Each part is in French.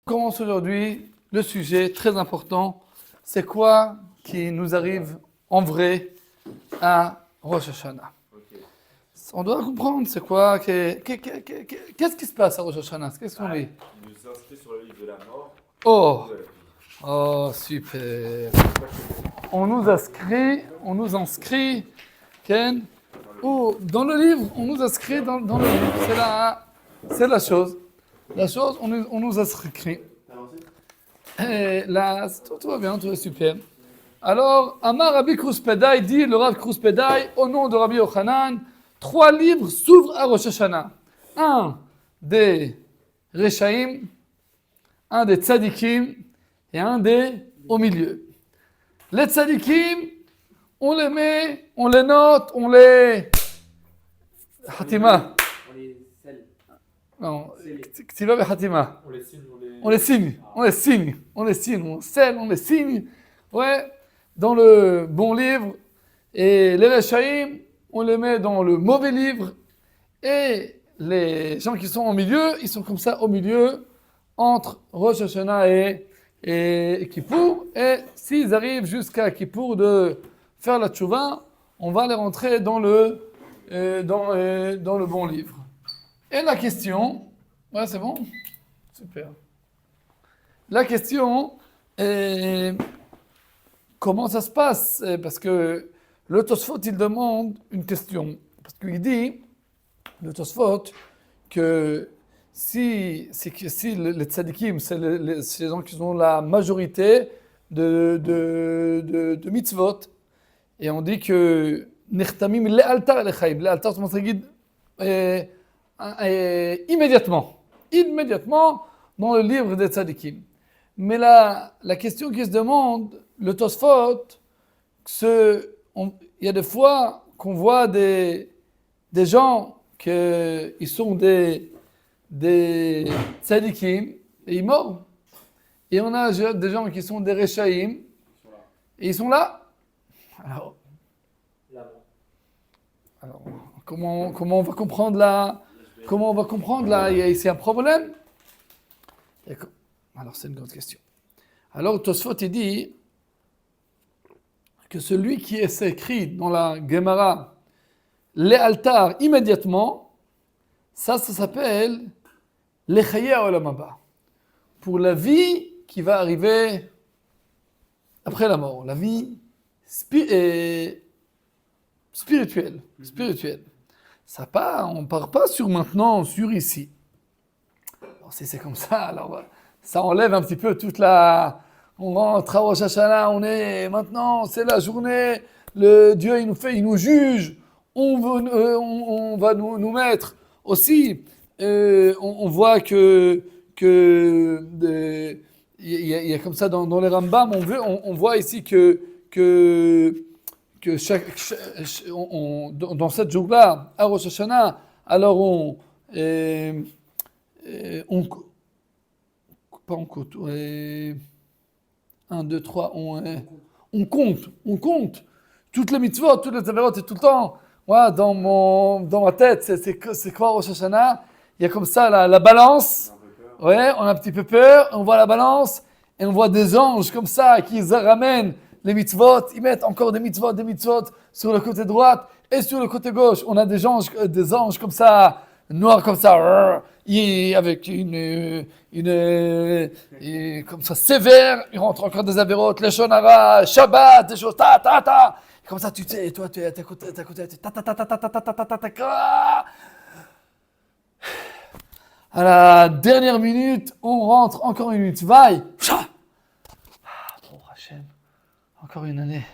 On commence aujourd'hui le sujet très important. C'est quoi qui nous arrive en vrai à Rosh Hashanah? On doit comprendre c'est quoi, qu'est-ce qui se passe à Rosh Hashanah? Qu'est-ce qu'on dit? Il nous inscrit sur le livre de la mort. Oh, De la vie. oh, super. On nous inscrit, Ken, dans le livre, on nous inscrit dans le livre. C'est la chose. La chose, on nous inscrit. Et là, tout va bien, tout est super. Alors, Amar Rabbi Kruspedai dit, le Rav Kruspedai, au nom de Rabbi Yochanan, 3 livres s'ouvrent à Rosh Hashanah. Un des Rechaim, un des Tzadikim et un des au milieu. Les Tzadikim, on les met, on les note, on les... Hatima. On les scelle. Non, Ktiva et Hatima. On les signe, On les signe, on scelle, on les signe. Ouais, dans le bon livre. Et les Rechaim, on les met dans le mauvais livre. Et les gens qui sont au milieu, ils sont comme ça au milieu, entre Rosh Hashanah et Kippour. Et s'ils arrivent jusqu'à Kippour de faire la tchouva, on va les rentrer dans le bon livre. Et la question, ouais, c'est bon? Super. La question est comment ça se passe? Parce que le Tosfot, il demande une question. Parce qu'il dit, le Tosfot, que si les tzadikim, c'est les gens qui ont la majorité de mitzvot, et on dit que nechtamim le'altar lechaim, le'altar, c'est guide immédiatement dans le livre des tzadikim. Mais la question qui se demande, le Tosfot, il y a des fois qu'on voit des gens qui sont des tzadikim et ils meurent. Et on a des gens qui sont des rechaim et ils sont là. Alors comment on va comprendre là? Comment on va comprendre là? Il y a ici un problème. Alors, c'est une grande question. Alors, Tosfot, il dit que celui qui est écrit dans la Gemara, les altars immédiatement, ça s'appelle les Chaye Olam Haba. Pour la vie qui va arriver après la mort, la vie spirituelle. Ça part, on ne part pas sur maintenant, sur ici. Alors, si c'est comme ça, alors ça enlève un petit peu toute la... On rentre à Rosh Hashanah, on est maintenant, c'est la journée, le Dieu il nous juge, on va nous mettre aussi. On voit que il y a comme ça dans les Rambam, on voit ici que dans cette jour-là, à Rosh Hashanah, alors on compte. 1, 2, 3, on compte toutes les mitzvot, toutes les avérotes et tout le temps. Moi, dans ma tête, c'est quoi Rosh Hashanah? Il y a comme ça la balance. Ouais, on a un petit peu peur, on voit la balance et on voit des anges comme ça qui ramènent les mitzvot. Ils mettent encore des mitzvot sur le côté droit et sur le côté gauche. On a des anges comme ça, noirs comme ça, avec une comme ça sévère. Ils rentrent encore des avérotes, les shonara, Shabbat, des choses, ta. Comme ça, tu sais, toi, tu es à côté, ta. À la dernière minute, on rentre encore une mitzvah. Bon, Hachem, encore une année.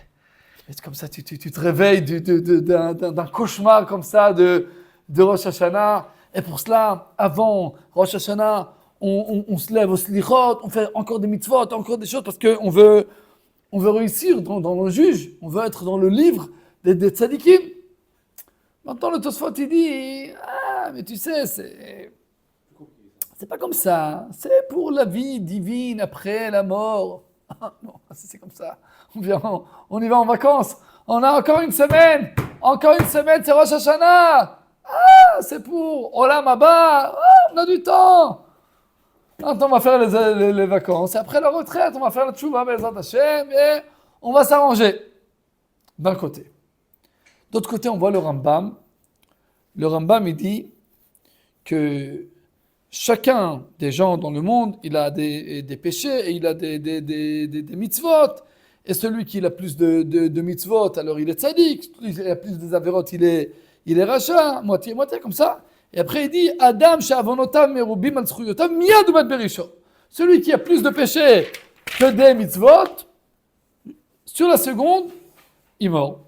Et comme ça, tu te réveilles d'un cauchemar comme ça de Rosh Hashanah. Et pour cela, avant Rosh Hashanah, on se lève au slichot, on fait encore des mitzvot, encore des choses, parce qu'on veut réussir dans le juge, on veut être dans le livre des tzadikim. Maintenant, le Tosfot, il dit, mais tu sais, c'est pas comme ça, c'est pour la vie divine après la mort. Non, c'est comme ça, on y va en vacances, on a encore une semaine, c'est Rosh Hashanah. C'est pour Olam Haba, on a du temps. Maintenant, on va faire les vacances. Et après la retraite, on va faire la tchouva, Bezrat Hashem, et on va s'arranger. D'un côté. D'autre côté, on voit le Rambam. Le Rambam, il dit que chacun des gens dans le monde, il a des péchés et il a des mitzvot. Et celui qui a plus de mitzvot, alors il est tzaddik. Celui qui a plus des avérotes, il est rachat, moitié, comme ça. Et après, il dit Adam she'avonotav merubim al zchuyotav miyad umat berisho. Celui qui a plus de péchés que des mitzvot, sur la seconde, il meurt.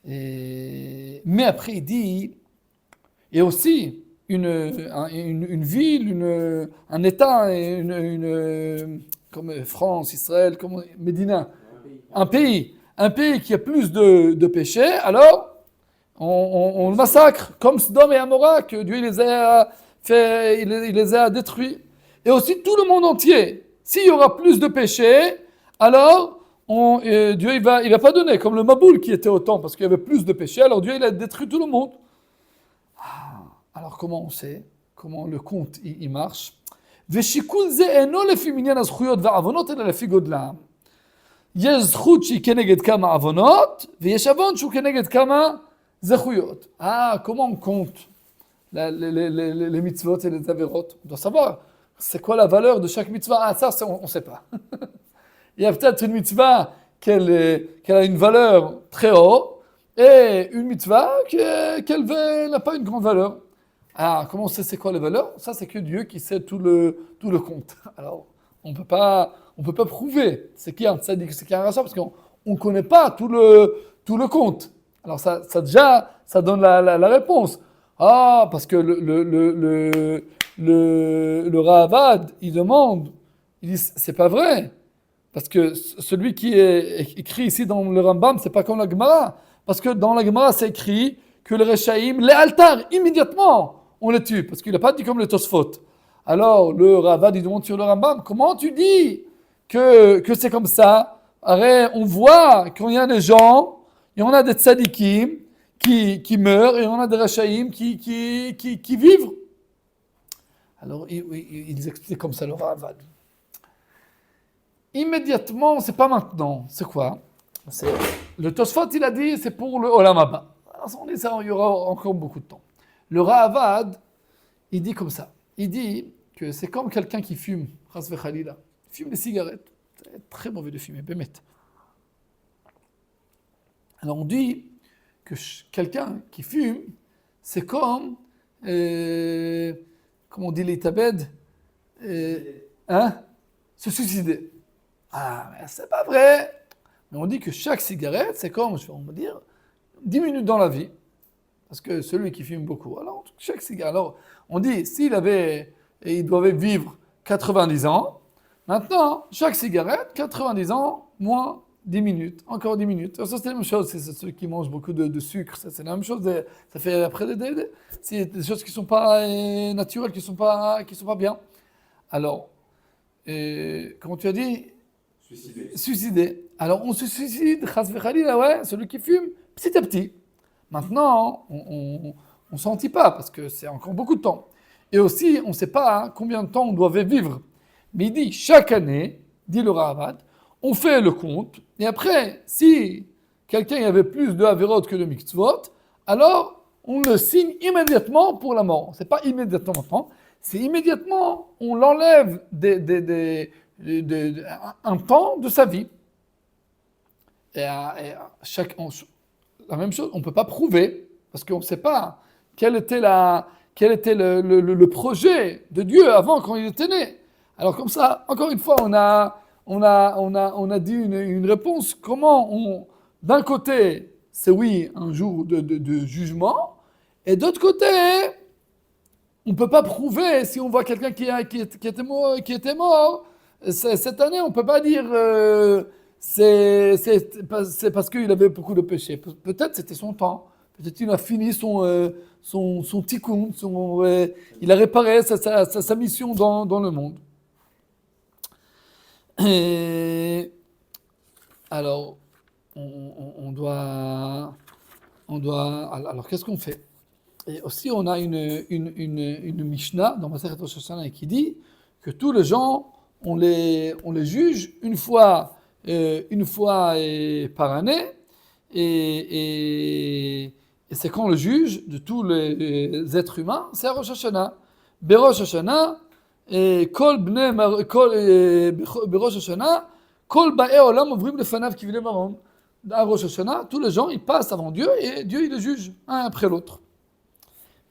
Mais après, il dit et aussi, une ville, un État, comme France, Israël, comme Médina, un pays qui a plus de péchés, alors on le massacre, comme Sodome et Amora, que Dieu il les a détruits. Et aussi tout le monde entier. S'il y aura plus de péchés, alors Dieu il va pas donner, comme le Maboul qui était autant, parce qu'il y avait plus de péchés, alors Dieu il a détruit tout le monde. Alors comment on sait? Comment le compte il marche? ושיקול זה אינו לפי מניין הזכויות והעוונות, אלא לפי גודלם. יש זכות שהיא כנגד כמה עוונות, ויש עוון שהוא כנגד כמה זכויות. Comment on compte les mitzvot et les avérotes? On doit savoir, c'est quoi la valeur de chaque mitzvah? Ça, on ne sait pas. Il y a peut-être une mitzvah qu'elle a une valeur très haute, et une mitzvah qu'elle n'a pas une grande valeur. Comment on sait c'est quoi les valeurs? Ça, c'est que Dieu qui sait tout le compte. Alors, on peut pas prouver c'est qui un tzaddik, c'est qui un rachat, parce qu'on ne connaît pas tout le compte. Alors, ça déjà, ça donne la réponse. Parce que le Ravad, il demande, il dit, c'est pas vrai. Parce que celui qui est écrit ici dans le Rambam, c'est pas comme la Gemara. Parce que dans la Gemara, c'est écrit que le Rechaïm, les altars, immédiatement, on les tue. Parce qu'il n'a pas dit comme le Tosfot. Alors, le Ravad, il demande sur le Rambam, comment tu dis que c'est comme ça? Alors, on voit qu'il y a des gens, et on a des tzadikim qui meurent, et on a des Rechaïm qui vivent. Alors, ils expliquent comme ça le Ravad. Immédiatement, c'est pas maintenant. C'est quoi? Le Tosfot, il a dit, c'est pour le Olam Haba. Alors, on dit ça, il y aura encore beaucoup de temps. Le Ravad, il dit comme ça. Il dit que c'est comme quelqu'un qui fume, Ras v'Chalila, fume des cigarettes. C'est très mauvais de fumer, bémet. Alors, on dit que quelqu'un qui fume, c'est comme, comment on dit les tabed, se suicider. Mais c'est pas vrai. Mais on dit que chaque cigarette, c'est comme, on va dire, 10 minutes dans la vie. Parce que celui qui fume beaucoup, alors chaque cigarette. Alors, on dit, il devait vivre 90 ans, maintenant, chaque cigarette, 90 ans, moins 10 minutes, encore 10 minutes. Alors ça, c'est la même chose, c'est ceux qui mangent beaucoup de sucre, c'est la même chose. Ça fait après c'est des choses qui ne sont pas naturelles, qui ne sont pas bien. Alors, comment tu as dit? Suicider. Alors, on se suicide, chas v'chalila, ouais, celui qui fume, petit à petit. Maintenant, on ne sentit pas, parce que c'est encore beaucoup de temps. Et aussi, on ne sait pas combien de temps on doit vivre. Mais il dit, chaque année, dit le Ravad, on fait le compte, et après, si quelqu'un avait plus de averot que de mitzvot, alors on le signe immédiatement pour la mort. Ce n'est pas immédiatement maintenant, c'est immédiatement, on l'enlève un temps de sa vie. Et la même chose, on ne peut pas prouver, parce qu'on ne sait pas quel était le projet de Dieu avant quand il était né. Alors comme ça, encore une fois, on a dit une réponse. Comment d'un côté, c'est oui, un jour de jugement, et d'autre côté, on ne peut pas prouver si on voit quelqu'un qui était mort. Cette année, on ne peut pas dire c'est parce qu'il avait beaucoup de péchés. Peut-être c'était son temps. Peut-être il a fini son tikkun, il a réparé sa mission dans le monde. Et alors, on doit. Alors, qu'est-ce qu'on fait? Et aussi, on a une Mishnah dans Masechet Rosh Hashanah qui dit que tous les gens, on les juge une fois par année, et c'est quand le juge de tous les êtres humains, c'est à Rosh Hashanah. Berosh Hashanah, et Kol Bnei Berosh Hashanah, Kol Ba'e Olam Ovrim Lefanav Kivile Marom. À Rosh Hashanah, tous les gens, ils passent avant Dieu, et Dieu, il les juge, un après l'autre.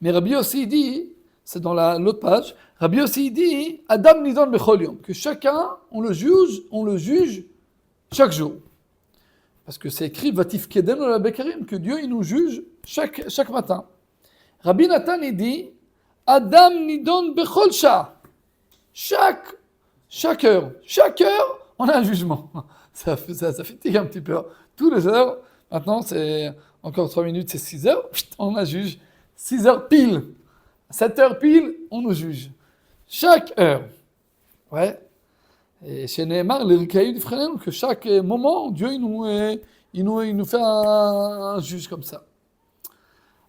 Mais Rabbi aussi dit, c'est dans l'autre page, Rabbi aussi dit, Adam Nidon Bechol Yom, que chacun, on le juge chaque jour. Parce que c'est écrit, Vatif Kedem la Bekarim, que Dieu, il nous juge chaque matin. Rabbi Nathan, il dit, Adam Nidon Bechol Shah. Chaque heure, on a un jugement. Ça fatigue un petit peu. Tous les heures, maintenant, c'est encore 3 minutes, c'est 6 heures, on a juge. 6 heures pile, 7 heures pile, on nous juge. Chaque heure. Ouais. Et chez Nehemar, les cailloux du frère, que chaque moment, Dieu, il nous fait un juge comme ça.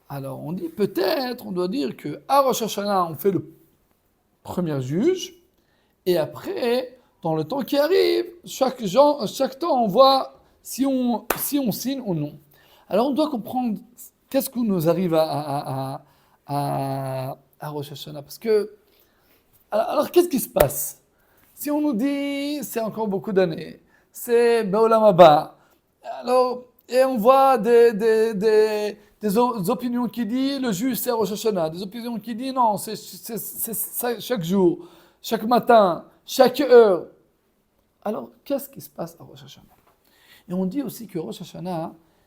Alors, on dit peut-être, on doit dire qu'à Rosh Hashanah, on fait le premier juge, et après, dans le temps qui arrive, chaque temps, on voit si on signe ou non. Alors, on doit comprendre qu'est-ce qui nous arrive à Rosh Hashanah. Parce que, alors qu'est-ce qui se passe? Si on nous dit, c'est encore beaucoup d'années, c'est Be'olam Haba, alors, et on voit des opinions qui disent, le juge c'est Rosh Hashanah, des opinions qui disent, non, c'est chaque jour, chaque matin, chaque heure. Alors, qu'est-ce qui se passe à Rosh Hashanah? Et on dit aussi que Rosh Hashanah,